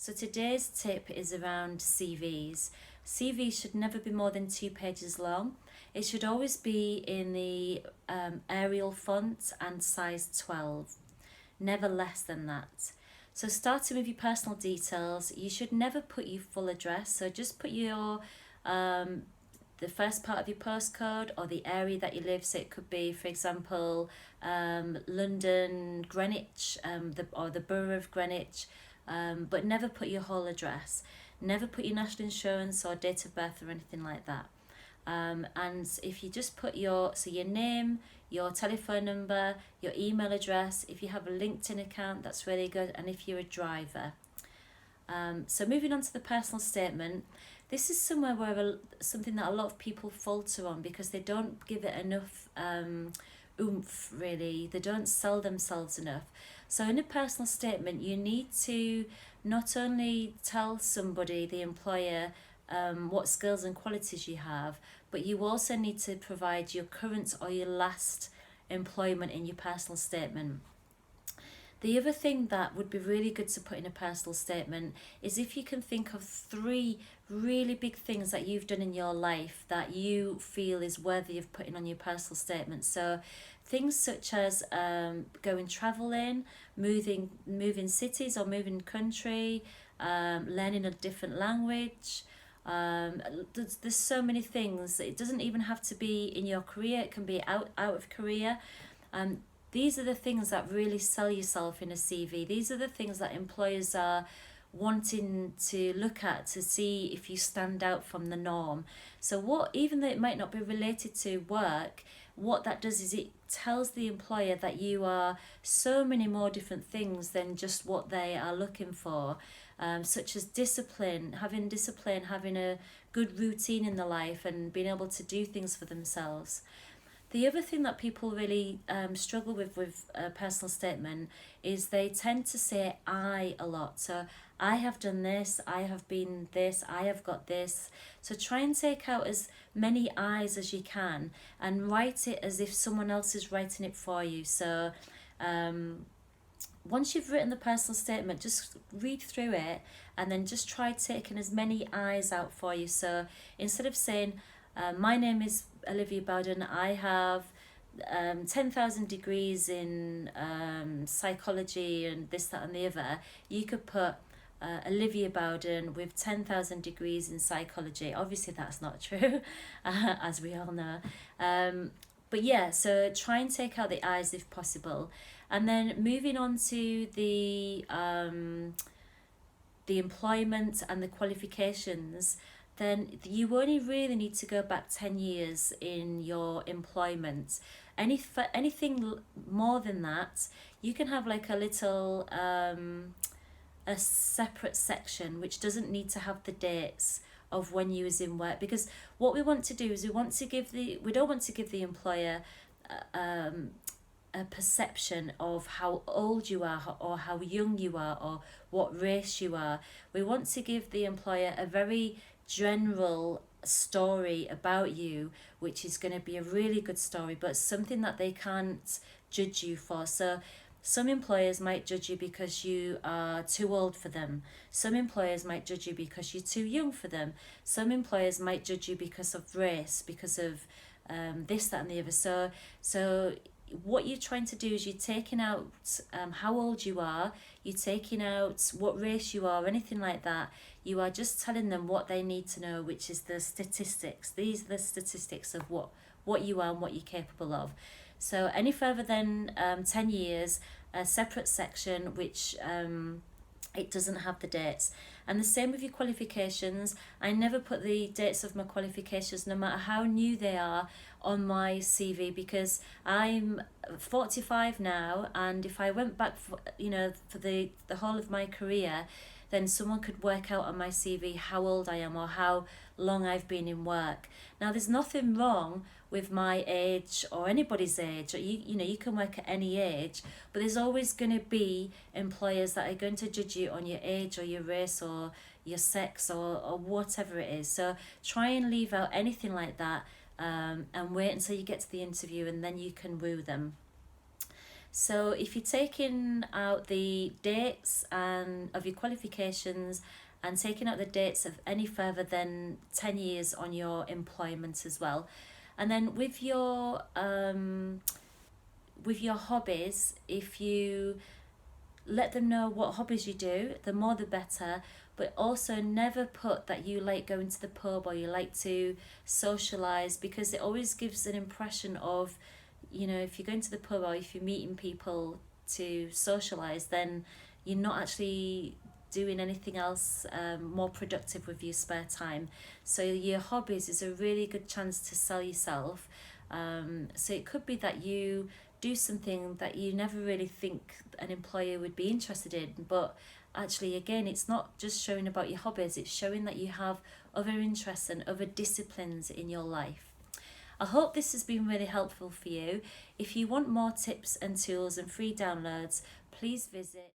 So today's tip is around CVs. CVs should never be more than 2 pages long. It should always be in the Arial font and size 12, never less than that. So starting with your personal details, you should never put your full address. So just put your the first part of your postcode or the area that you live. So it could be, for example, London, Greenwich, or the borough of Greenwich, but never put your whole address. Never put your national insurance or date of birth or anything like that. And if you just put your name, your telephone number, your email address, if you have a LinkedIn account, that's really good, and if you're a driver. So moving on to the personal statement, this is somewhere where something that a lot of people falter on because they don't give it enough oomph, really. They don't sell themselves enough. So in a personal statement, you need to not only tell somebody, the employer, what skills and qualities you have, but you also need to provide your current or your last employment in your personal statement. The other thing that would be really good to put in a personal statement is if you can think of 3 really big things that you've done in your life that you feel is worthy of putting on your personal statement. So things such as going traveling, moving cities or moving country, learning a different language. There's so many things. It doesn't even have to be in your career. It can be out of career. These are the things that really sell yourself in a CV. These are the things that employers are wanting to look at to see if you stand out from the norm. So even though it might not be related to work, what that does is it tells the employer that you are so many more different things than just what they are looking for, such as discipline, having a good routine in their life and being able to do things for themselves. The other thing that people really struggle with a personal statement is they tend to say I a lot. So I have done this, I have been this, I have got this. So try and take out as many I's as you can and write it as if someone else is writing it for you. So once you've written the personal statement, just read through it and then just try taking as many I's out for you. So instead of saying, my name is Olivia Bowden, I have 10,000 degrees in psychology and this, that and the other, you could put Olivia Bowden with 10,000 degrees in psychology. Obviously that's not true, as we all know. But yeah, so try and take out the I's if possible. And then moving on to the employment and the qualifications, then you only really need to go back 10 years in your employment. Anything more than that, you can have like a little a separate section which doesn't need to have the dates of when you was in work, because what we want to do is we don't want to give the employer a perception of how old you are or how young you are or what race you are. We want to give the employer a very general story about you, which is going to be a really good story, but something that they can't judge you for. So some employers might judge you because you are too old for them. Some employers might judge you because you're too young for them. Some employers might judge you because of race, because of this, that and the other. So what you're trying to do is you're taking out how old you are, you're taking out what race you are, anything like that. You are just telling them what they need to know, which is the statistics. These are the statistics of what you are and what you're capable of. So any further than 10 years, a separate section which it doesn't have the dates. And the same with your qualifications. I never put the dates of my qualifications, no matter how new they are, on my CV, because I'm 45 now, and if I went back for the whole of my career, then someone could work out on my CV how old I am or how long I've been in work. Now, there's nothing wrong with my age or anybody's age. You can work at any age, but there's always going to be employers that are going to judge you on your age or your race or your sex or whatever it is. So try and leave out anything like that, and wait until you get to the interview, and then you can woo them. So if you're taking out the dates and of your qualifications and taking out the dates of any further than 10 years on your employment as well. And then with your hobbies, if you let them know what hobbies you do, the more the better. But also never put that you like going to the pub or you like to socialize, because it always gives an impression of, if you're going to the pub or if you're meeting people to socialize, then you're not actually doing anything else more productive with your spare time. So your hobbies is a really good chance to sell yourself. So it could be that you do something that you never really think an employer would be interested in, but actually again, it's not just showing about your hobbies, it's showing that you have other interests and other disciplines in your life. I hope this has been really helpful for you. If you want more tips and tools and free downloads, please visit